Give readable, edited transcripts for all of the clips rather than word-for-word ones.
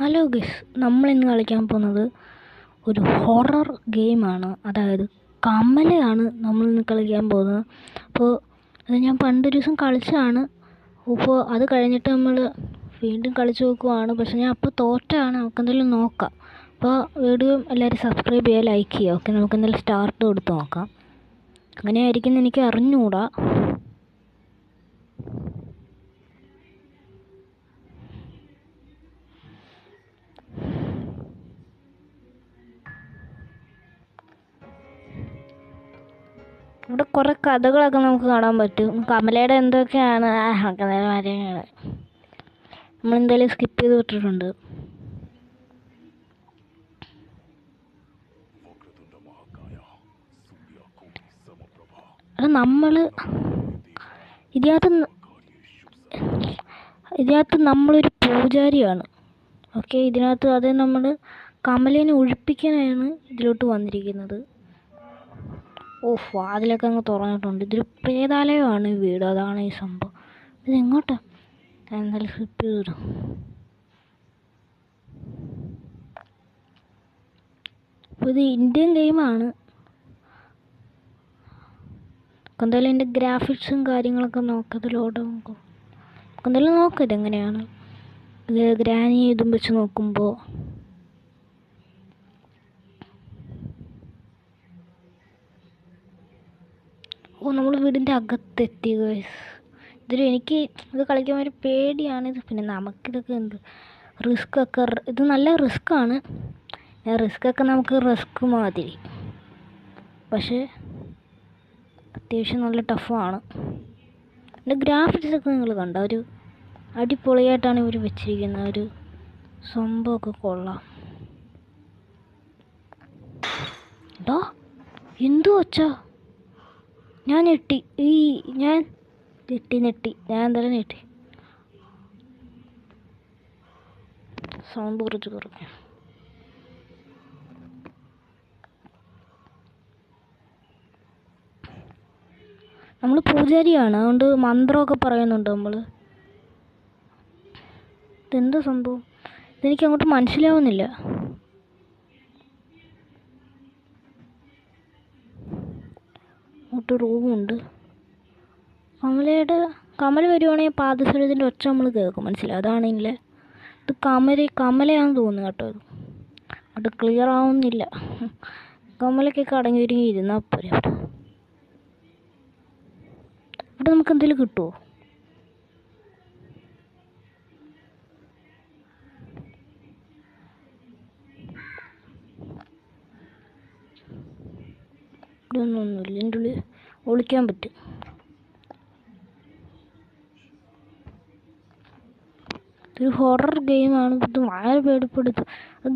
Hello guys, നമ്മളിന്ന് കളിക്കാൻ പോകുന്നത് ഒരു ഹൊറർ ഗെയിമാണ്. അതായത് കമലയാണ് നമ്മളിന്ന് കളിക്കാൻ പോകുന്നത്. അപ്പോൾ അത് ഞാൻ പണ്ടൊരു ദിവസം കളിച്ചതാണ്. അപ്പോൾ അത് കഴിഞ്ഞിട്ട് നമ്മൾ വീണ്ടും കളിച്ച് നോക്കുവാണ്. പക്ഷെ ഞാൻ അപ്പോൾ തോറ്റാണ്. നമുക്ക് എന്തെങ്കിലും നോക്കാം. അപ്പോൾ വീഡിയോ എല്ലാവരും സബ്സ്ക്രൈബ് ചെയ്യുക, ലൈക്ക് ചെയ്യുക. ഓക്കെ, നമുക്ക് എന്തെങ്കിലും സ്റ്റാർട്ട് കൊടുത്ത് നോക്കാം. അങ്ങനെയായിരിക്കും എനിക്ക് അറിഞ്ഞുകൂടാ. ഇവിടെ കുറേ കഥകളൊക്കെ നമുക്ക് കാണാൻ പറ്റും. കമലയുടെ എന്തൊക്കെയാണ് കാര്യങ്ങൾ നമ്മളെന്തായാലും സ്കിപ്പ് ചെയ്ത് വിട്ടിട്ടുണ്ട്. അത് നമ്മൾ ഇതിനകത്ത് നമ്മളൊരു പൂജാരിയാണ്. ഓക്കെ, ഇതിനകത്ത് അത് നമ്മൾ കമലേനെ ഒഴിപ്പിക്കാനാണ് ഇതിലോട്ട് വന്നിരിക്കുന്നത്. വാതിലൊക്കെ അങ്ങ് തുറന്നിട്ടുണ്ട്. ഇതൊരു പ്രേതാലയമാണ് ഈ വീട്. അതാണ് ഈ സംഭവം. ഇത് എങ്ങോട്ടാ? എന്തായാലും സ്കിപ്പ് ചെയ്തു. അപ്പോൾ ഇത് ഇന്ത്യൻ ഗെയിമാണ്. എന്തായാലും എൻ്റെ ഗ്രാഫിക്സും കാര്യങ്ങളൊക്കെ നോക്കത്തിലോട്ട് നമുക്ക് എന്തായാലും നോക്കാം ഇതെങ്ങനെയാണ്. ഇത് ഗ്രാനി ഇതും വെച്ച് നോക്കുമ്പോൾ നമ്മൾ വീടിൻ്റെ അകത്തെത്തി ഗൈസ്. എനിക്ക് ഇത് കളിക്കാൻ ഒരു പേടിയാണിത്. പിന്നെ നമുക്കിതൊക്കെ എന്ത് റിസ്ക്കൊക്കെ, ഇത് നല്ല റിസ്ക്കാണ്. റിസ്ക്കൊക്കെ നമുക്ക് റിസ്ക് മാതിരി, പക്ഷേ അത്യാവശ്യം നല്ല ടഫാണ്. എൻ്റെ ഗ്രാഫിക്സൊക്കെ നിങ്ങൾ കണ്ട ഒരു അടിപൊളിയായിട്ടാണ് ഇവർ വെച്ചിരിക്കുന്നത്. ഒരു സംഭവമൊക്കെ കൊള്ളാം. എന്തു വച്ചാ ഞാൻ ഞെട്ടി. ഞാൻ എന്തായാലും ഞെട്ടി. സൗണ്ട് കുറച്ച് കുറഞ്ഞു. നമ്മൾ പൂജാരിയാണ്, അതുകൊണ്ട് മന്ത്രമൊക്കെ പറയുന്നുണ്ട് നമ്മൾ. ഇതെന്താ സംഭവം? ഇതെനിക്ക് അങ്ങോട്ട് മനസ്സിലാവുന്നില്ല. അങ്ങോട്ട് റൂമുണ്ട്. കമല വരുവാണെങ്കിൽ പാദസരത്തിൻ്റെ ഒച്ച നമ്മൾ കേൾക്കും. മനസ്സിലാവും. അതാണെങ്കിലേ ഇത് കമലയാണെന്ന് തോന്നുന്നു കേട്ടോ. അത് ക്ലിയർ ആവുന്നില്ല. കമലക്കൊക്കെ അടങ്ങി ഒരുങ്ങി ഇരുന്നാൽ പോരെ. ഇവിടെ നമുക്ക് എന്തെങ്കിലും കിട്ടുമോ? ഇവിടെ ഒന്നുമില്ല. എൻ്റെ ഉള്ളിൽ ഒളിക്കാൻ പറ്റും. ഒരു ഹൊറർ ഗെയിമാണ്. ഇത് വളരെ പേടിപ്പെടുത്തും.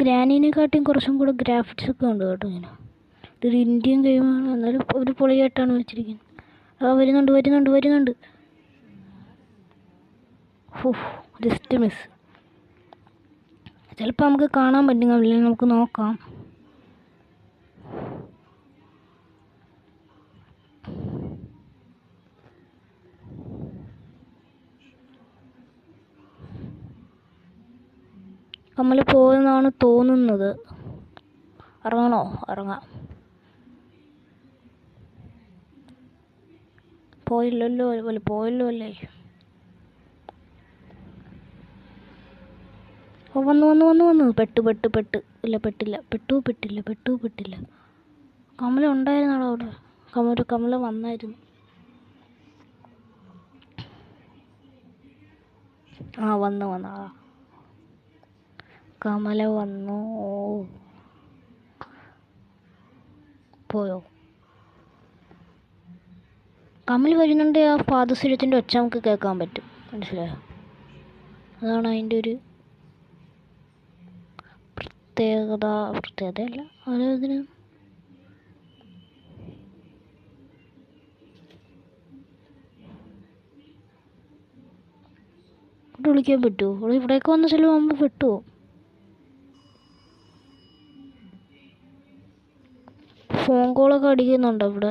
ഗ്രാനീനെക്കാട്ടിയും കുറച്ചും കൂടെ ഗ്രാഫിക്സ് ഒക്കെ ഉണ്ട് കേട്ടോ. ഇതൊരു ഇന്ത്യൻ ഗെയിമാണ്. എന്നാലും ഒരു പൊളിയായിട്ടാണ് വെച്ചിരിക്കുന്നത്. വരുന്നുണ്ട്. Just miss. ചിലപ്പോൾ നമുക്ക് കാണാൻ പറ്റും. അല്ലെങ്കിൽ നമുക്ക് നോക്കാം. കമല പോയെന്നാണ് തോന്നുന്നത്. ഇറങ്ങണോ? ഇറങ്ങാം. പോയില്ലല്ലോ അല്ലേ? വന്നു. പെട്ട്. ഇല്ല, പെട്ടില്ല. കമല ഉണ്ടായിരുന്നാളോ അവിടെ? കമല വന്നായിരുന്നു. വന്നു. കമല വന്നു. പോയോ? കമൽ വരുന്നുണ്ട്. ആ പാദസരത്തിൻ്റെ ഒച്ച നമുക്ക് കേൾക്കാൻ പറ്റും. മനസ്സിലായോ? അതാണ് അതിൻ്റെ ഒരു പ്രത്യേകതയല്ല. അതിന് ഇവിടെ വിളിക്കാൻ പറ്റുമോ? ഇവിടേക്ക് വന്ന ചിലപ്പോൾ നമ്മൾ പെട്ടുമോ? ഫോൺ കോളൊക്കെ അടിക്കുന്നുണ്ടോ ഇവിടെ?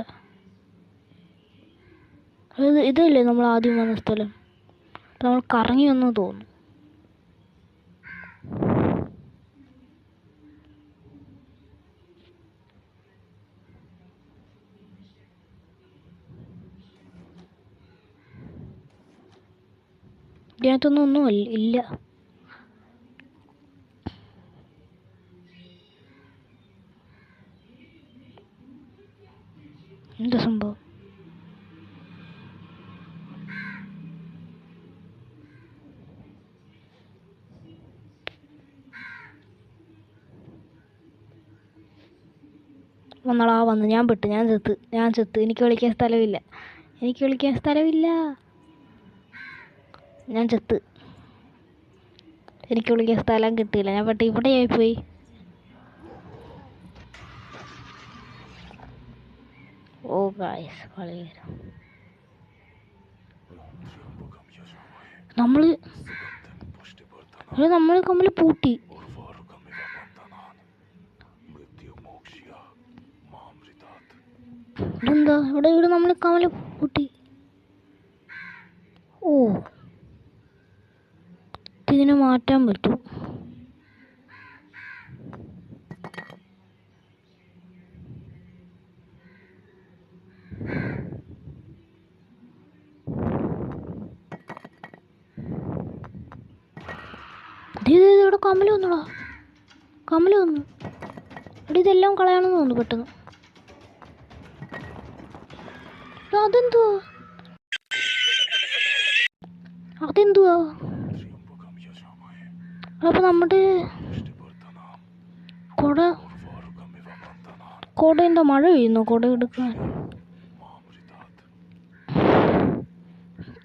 ഇതല്ലേ നമ്മൾ ആദ്യം വന്ന സ്ഥലം? നമ്മൾ കറങ്ങി വന്നു തോന്നുന്നു. ഇതിനകത്തൊന്നും ഒന്നും ഇല്ല. എന്താ സംഭവം? വന്നടാ വന്ന്. ഞാൻ ചെത്ത്. എനിക്ക് കളിക്കാൻ സ്ഥലമില്ല. ഞാൻ ചെത്ത്. എനിക്ക് കളിക്കാൻ സ്ഥലം കിട്ടിയില്ല. ഞാൻ പെട്ട് ഇവിടെയായിപ്പോയി. ഓ ഗായ്സ്, കളി നമ്മള് കമ്മല് പൂട്ടി. ഇതെന്താ ഇവിടെ നമ്മള് കമ്മല് പൂട്ടി? ഓ, ഇതിനെ മാറ്റാൻ പറ്റും. ഇവിടെ കമ്മല് വന്നടാ. ഇവിടെ ഇതെല്ലാം കളയാണെന്ന് തോന്നുന്നു പെട്ടെന്ന്. അതെന്തുവാ? അപ്പൊ നമ്മുടെ കൊട എന്താ മഴ പെയ്യുന്നു? കൊട എടുക്കാൻ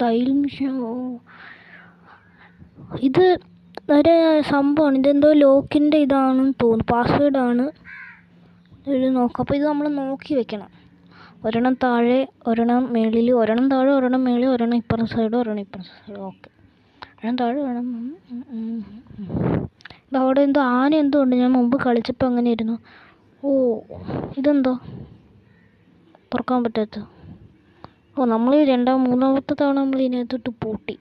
തയ്യൽ മെഷീൻ. ഇത് ഒരു സംഭവമാണ്. ഇതെന്തോ ലോക്കിൻ്റെ ഇതാണെന്ന് തോന്നുന്നു. പാസ്വേഡാണ് ഇത്. നോക്കാം. അപ്പോൾ ഇത് നമ്മൾ നോക്കി വെക്കണം. ഒരെണ്ണം താഴെ, ഒരെണ്ണം മേളിൽ, ഒരെണ്ണം താഴെ, ഒരെണ്ണം മേളിൽ, ഒരെണ്ണം ഇപ്പുറത്തെ സൈഡ്, ഒരെണ്ണം ഇപ്പുറത്തെ സൈഡ്. ഓക്കെ, ഒരെണ്ണം താഴെ, ഒരെണ്ണം. ഇതവിടെ എന്തോ ആന എന്തോ ഉണ്ട്. ഞാൻ മുമ്പ് കളിച്ചപ്പോൾ അങ്ങനെ ഇരുന്നു. ഓ, ഇതെന്തോ തുറക്കാൻ പറ്റാത്ത. ഓ, നമ്മൾ മൂന്നാമത്തെ തവണ നമ്മൾ ഇതിനകത്തോട്ട് പൂട്ടി.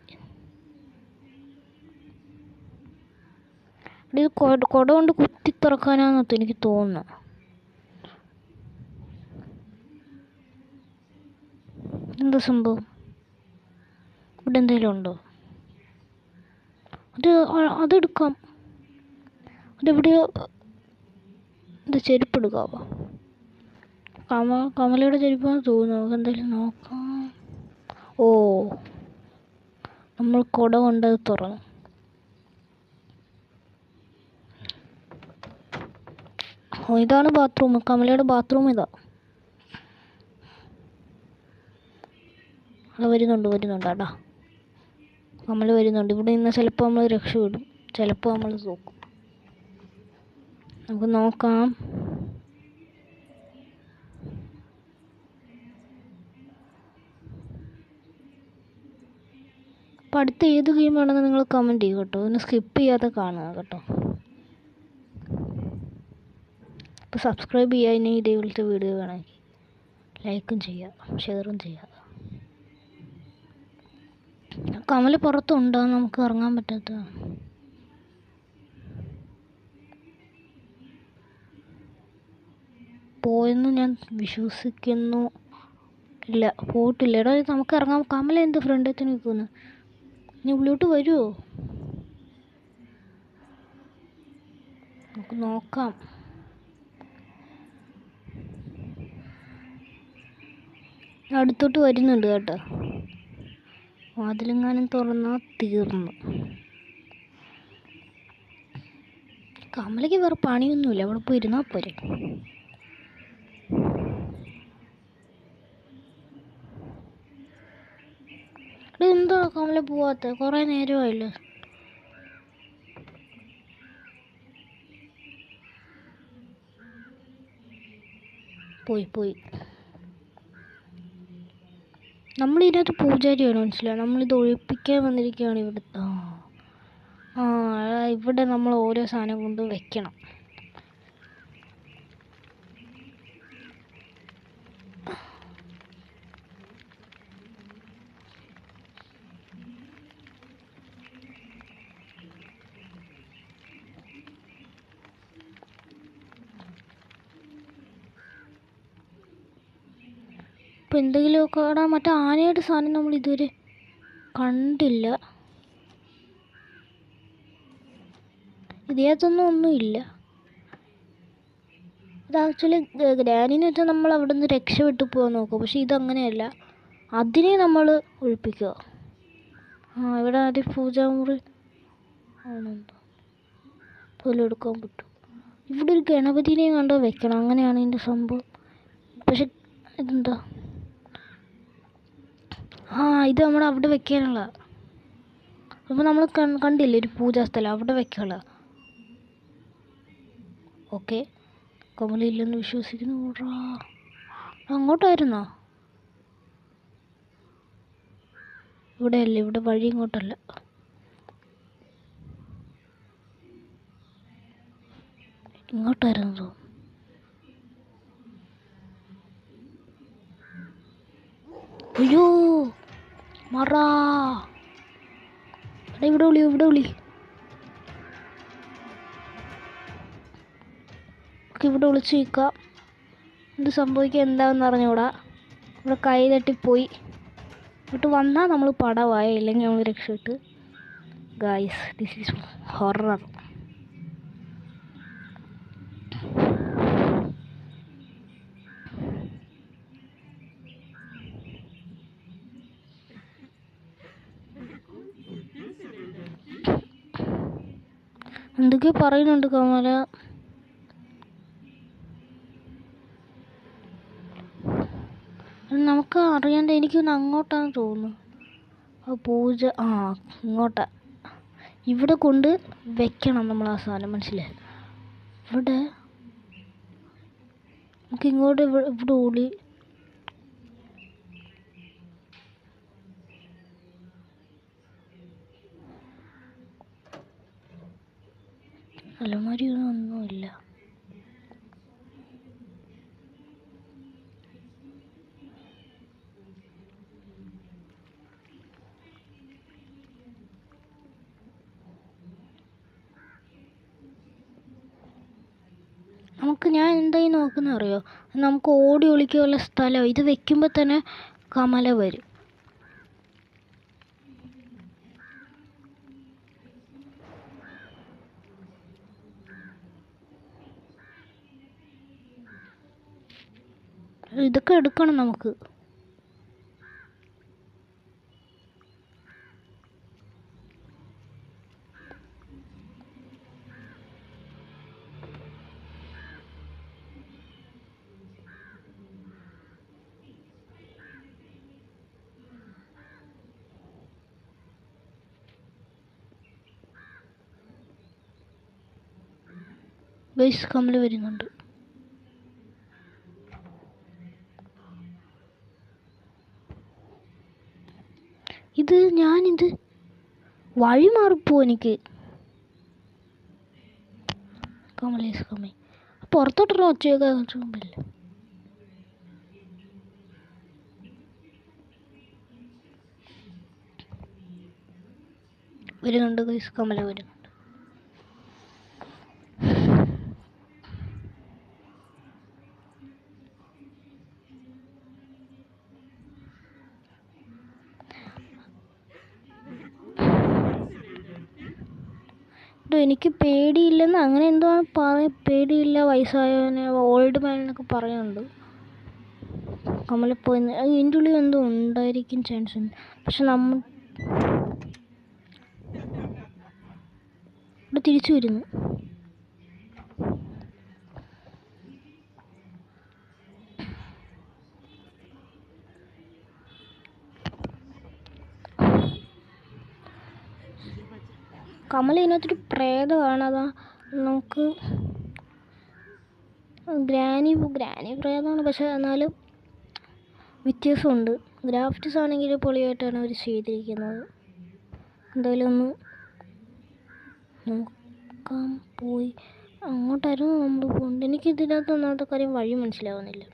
ഇത് കൊട കൊണ്ട് കുത്തി തുറക്കാനാണെന്ന് എനിക്ക് തോന്നുന്നു. എന്താ സംഭവം? ഇവിടെ എന്തെങ്കിലും ഉണ്ടോ? അതെടുക്കാം. അതെവിടെയോ. ഇത് ചെരുപ്പ് എടുക്കാമോ? കമലയുടെ ചെരുപ്പാന്ന് തോന്നുന്നു. നമുക്ക് എന്തായാലും നോക്കാം. ഓ, നമ്മൾ കൊട കൊണ്ടത് തുറന്നു. ഓ, ഇതാണ് ബാത്റൂം. കമലയുടെ ബാത്റൂം ഇതാ. അത് വരുന്നുണ്ട് കേട്ടാ. കമല വരുന്നുണ്ട്. ഇവിടെ നിന്ന് ചിലപ്പോൾ നമ്മൾ രക്ഷപ്പെടും, ചിലപ്പോൾ നമ്മൾ തോക്കും. നമുക്ക് നോക്കാം. അപ്പം അടുത്ത ഏത് ഗെയിം വേണമെന്ന് നിങ്ങൾ കമൻറ്റ് ചെയ്യും കേട്ടോ. ഒന്ന് സ്കിപ്പ് ചെയ്യാതെ കാണുക കേട്ടോ. അപ്പോൾ സബ്സ്ക്രൈബ് ചെയ്യുക. ഇനി ഇതേപോലത്തെ വീഡിയോ വേണമെങ്കിൽ ലൈക്കും ചെയ്യുക, ഷെയറും ചെയ്യുക. കമൽ പുറത്തുണ്ടോ? നമുക്ക് ഇറങ്ങാൻ പറ്റാത്ത. പോയെന്ന് ഞാൻ വിശ്വസിക്കുന്നു. ഇല്ല, പോയിട്ടില്ല. എടാ, നമുക്ക് ഇറങ്ങാം. കമല എന്ത് ഫ്രണ്ടിൽ നിൽക്കുന്നു? ഇനി ഉള്ളിലോട്ട് വരുമോ? നമുക്ക് നോക്കാം. അടുത്തോട്ട് വരുന്നുണ്ട് കേട്ടോ. വാതിലെങ്ങാനും തുറന്നാൽ തീർന്നു. കമലയ്ക്ക് വേറെ പണിയൊന്നുമില്ല. അവിടെ പോയി ഇരുന്നാൽ പോരെ. എന്താ കമല പോവാത്ത? കുറേ നേരമായില്ലേ. പോയി. നമ്മളിതിനകത്ത് പൂജാരിയാണ്, മനസ്സിലായി. നമ്മളിത് ഒഴിപ്പിക്കാൻ വന്നിരിക്കുകയാണ് ഇവിടെ. ഇവിടെ നമ്മൾ ഓരോ സാധനം കൊണ്ട് വെക്കണം. ഇപ്പം എന്തെങ്കിലുമൊക്കെ മറ്റേ ആനയുടെ സാധനം നമ്മൾ ഇതുവരെ കണ്ടില്ല. ഇതിനകത്തൊന്നും ഒന്നുമില്ല. ഇത് ആക്ച്വലി ഗ്രാനിന്ന് വെച്ചാൽ നമ്മൾ അവിടെ നിന്ന് രക്ഷപ്പെട്ടു പോകാൻ നോക്കും. പക്ഷെ ഇതങ്ങനെയല്ല, അതിനെ നമ്മൾ ഒഴിപ്പിക്കുക. ഇവിടെ ആദ്യം പൂജാമുറി ആണെന്തോ പോലെ എടുക്കാൻ പറ്റും. ഇവിടെ ഒരു ഗണപതിനെയും കണ്ടോ വെക്കണം, അങ്ങനെയാണ് ഇതിൻ്റെ സംഭവം. പക്ഷെ ഇതെന്താ, ഇത് നമ്മൾ അവിടെ വെക്കാനുള്ള. അപ്പോൾ നമ്മൾ കണ്ടില്ലേ ഒരു പൂജാസ്ഥലം, അവിടെ വെക്കാനുള്ള. ഓക്കെ, കമലയില്ലെന്ന് വിശ്വസിക്കുന്നു. അങ്ങോട്ടായിരുന്നോ? ഇവിടെയല്ലേ, ഇവിടെ വഴി ഇങ്ങോട്ടല്ല. ഇങ്ങോട്ടായിരുന്നു തോന്നുന്നു. അയ്യോ മറ, ഇവിടെ വിളി, ഇവിടെ വിളി. ഇവിടെ വിളിച്ച് നിൽക്കാം. എന്ത് സംഭവിക്കുക എന്താണെന്ന് അറിഞ്ഞൂടാ. ഇവിടെ കൈ തട്ടിപ്പോയി. ഇങ്ങോട്ട് വന്നാൽ നമ്മൾ പടവായ, ഇല്ലെങ്കിൽ നമ്മൾ രക്ഷപ്പെട്ട്. Guys, this is horror. എന്തൊക്കെ പറയുന്നുണ്ട് കമല. നമുക്ക് അറിയാണ്ട് എനിക്കൊന്ന് അങ്ങോട്ടാന്ന് തോന്നുന്നു. പൂജ ഇങ്ങോട്ടാ. ഇവിടെ കൊണ്ട് വെക്കണം നമ്മൾ ആ സാധനം, മനസ്സിലായി? ഇവിടെ നമുക്ക് ഇങ്ങോട്ട് ഇവിടെ ഓടി. അലമാരിയൊന്നുമില്ല. ഞാൻ എന്തായി നോക്കുന്ന അറിയോ, നമുക്ക് ഓടി ഒളിക്കാനുള്ള സ്ഥലം. ഇത് വെക്കുമ്പോൾ തന്നെ കമല വരും. ഇതൊക്കെ എടുക്കണം നമുക്ക്. ഗൈസ്, കമല വരുന്നുണ്ട്. ഞാനിത് വഴി മാറിപ്പോ എനിക്ക്. കമലേസ് കമ്മി പുറത്തോട്ടുള്ള ഒച്ചയൊക്കെ മുമ്പില്ല. വരുന്നുണ്ട് ഗൈസ്, കമല വരുന്നുണ്ട്. എനിക്ക് പേടിയില്ലെന്ന് അങ്ങനെ എന്തോ പേടിയില്ല, വയസ്സായവനെ ഓൾഡ് മാൻ എന്നൊക്കെ പറയുന്നുണ്ട്. കമലപ്പോയി ഇതിൻ്റെ ഉള്ളിൽ എന്തോ ഉണ്ടായിരിക്കും ചാൻസ് ഉണ്ട്. പക്ഷെ നമ്മൾ ഇവിടെ തിരിച്ചു വരുന്നു. കമല ഇതിനകത്തൊരു പ്രേതമാണ്. അതാ നമുക്ക് ഗ്രാനി പ്രേതമാണ്, പക്ഷെ എന്നാലും വ്യത്യാസമുണ്ട്. ഗ്രാഫിക്സ് ആണെങ്കിൽ പൊളിയായിട്ടാണ് അവർ ചെയ്തിരിക്കുന്നത്. എന്തായാലും ഒന്ന് നോക്കാൻ പോയി. അങ്ങോട്ടായിരുന്നു നമ്മൾ പോകുന്നത്. എനിക്ക് ഇതിനകത്ത് ഒന്നാമത്തെ കാര്യം വഴി മനസ്സിലാവുന്നില്ല.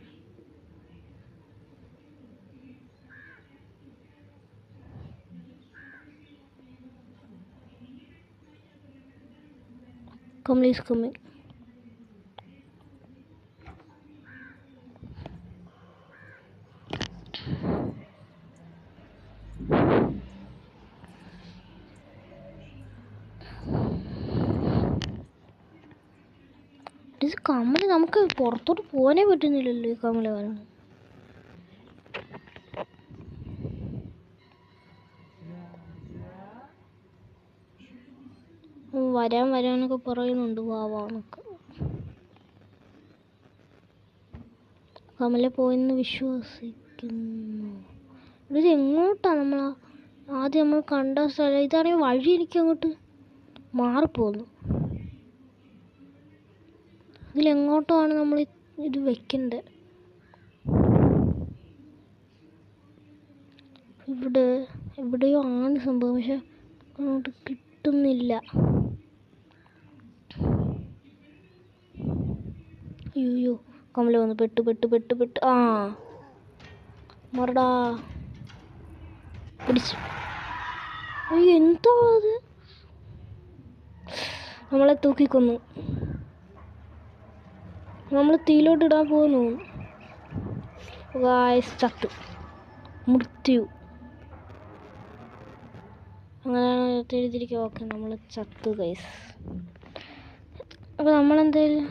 Kamala is coming. ഇത് കമല നമുക്ക് പുറത്തോട്ട് പോകാനേ പറ്റുന്നില്ലല്ലോ ഈ കമല കാരണം. വരാനൊക്കെ പറയുന്നുണ്ട് വാവാന്നൊക്കെ. കമല പോയെന്ന് വിശ്വസിക്കുന്നു. ഇത് എങ്ങോട്ടാണ് ആദ്യം നമ്മൾ കണ്ട സ്ഥലം? ഇതാണെങ്കിൽ വഴി എനിക്ക് അങ്ങോട്ട് മാറിപ്പോകുന്നു. ഇതിലെങ്ങോട്ടാണ് നമ്മൾ ഇത് വെക്കേണ്ടത്? എവിടെയോ ആണ് സംഭവം, പക്ഷെ അങ്ങോട്ട് കിട്ടുന്നില്ല. അയ്യോ കമല വന്ന് പെട്ട്. ആ മറടാ പിടിച്ചു. അയ്യോ എന്തോ അത്, നമ്മളെ തൂക്കിക്കൊന്നു. നമ്മൾ തീയിലോട്ട് ഇടാൻ പോകുന്നു. ചത്ത് മൃത്യു അങ്ങനെയാണ് എഴുതിയിരിക്കുക. ഓക്കെ നമ്മൾ ചത്തു ഗൈസ്. അപ്പോൾ നമ്മളെന്തായാലും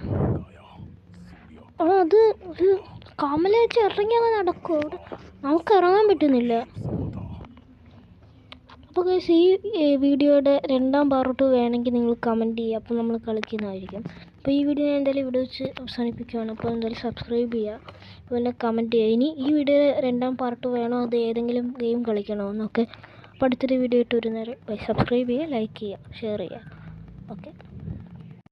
അത് ഒരു കമല വെച്ച് ഇറങ്ങി അങ്ങ് നടക്കും. അവിടെ നമുക്ക് ഇറങ്ങാൻ പറ്റുന്നില്ല. അപ്പോൾ ഗൈസ് ഈ വീഡിയോയുടെ 2ാം പാർട്ട് വേണമെങ്കിൽ നിങ്ങൾ കമൻറ്റ് ചെയ്യുക, അപ്പോൾ നമ്മൾ കളിക്കുന്നതായിരിക്കും. അപ്പോൾ ഈ വീഡിയോ ഞാൻ എന്തായാലും ഇവിടെ വെച്ച് അവസാനിപ്പിക്കുകയാണ്. അപ്പോൾ എന്തായാലും സബ്സ്ക്രൈബ് ചെയ്യുക, പിന്നെ കമൻറ്റ് ചെയ്യുക. ഇനി ഈ വീഡിയോയുടെ 2ാം പാർട്ട് വേണോ, അത് ഏതെങ്കിലും ഗെയിം കളിക്കണോ എന്നൊക്കെ. അപ്പോൾ അടുത്തൊരു വീഡിയോ ഇട്ട് വരുന്നേരം സബ്സ്ക്രൈബ് ചെയ്യുക, ലൈക്ക് ചെയ്യുക, ഷെയർ ചെയ്യുക. ഓക്കെ.